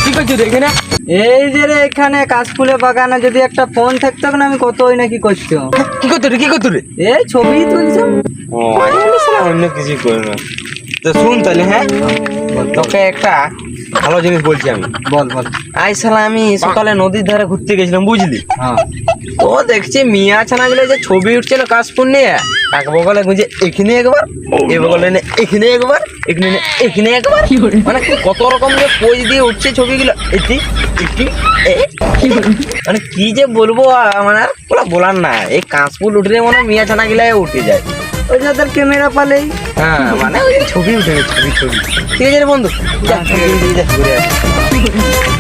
কি করছিস রে এখানে? এই যে রে এখানে কাশফুলের বাগানে যদি একটা ফোন থাকতো না আমি কতই নাকি করতাম। কি করতে রে, কি করতে রে? এই ছবি তুলছো। ও আমি বলেছিলাম অন্য কিছু করি না। তো শুন তাহলে, হ্যাঁ তোকে একটা ভালো জিনিস বলছি আমি। বল বল। আজ শালা আমি সকালে নদীর ধারে ঘুরতে গেছিলাম, বুঝলি? হ্যাঁ তো দেখছি মিয়া ছানা গুলো যে ছবি উঠছিল কাশফুল নিয়ে, এক বগলে গুঁজে এখানে একবার, এ বগলে নে এখানে একবার, এখানে নে এখানে একবার, মানে কত রকম যে পোজ দিয়ে উঠছে ছবিগুলো। এটি এটি এ, মানে কি যে বলবো, মানে আর ওগুলো বলার না। এই কাশফুল উঠলে মনে হয় মিয়া ছানা গুলাই উঠে যায়। ওই যাদের ক্যামেরা পালেই। হ্যাঁ মানে ওই ছবি উঠে ছবি ছবি। ঠিক আছে রে বন্ধু, যা, ঘুরে আসি।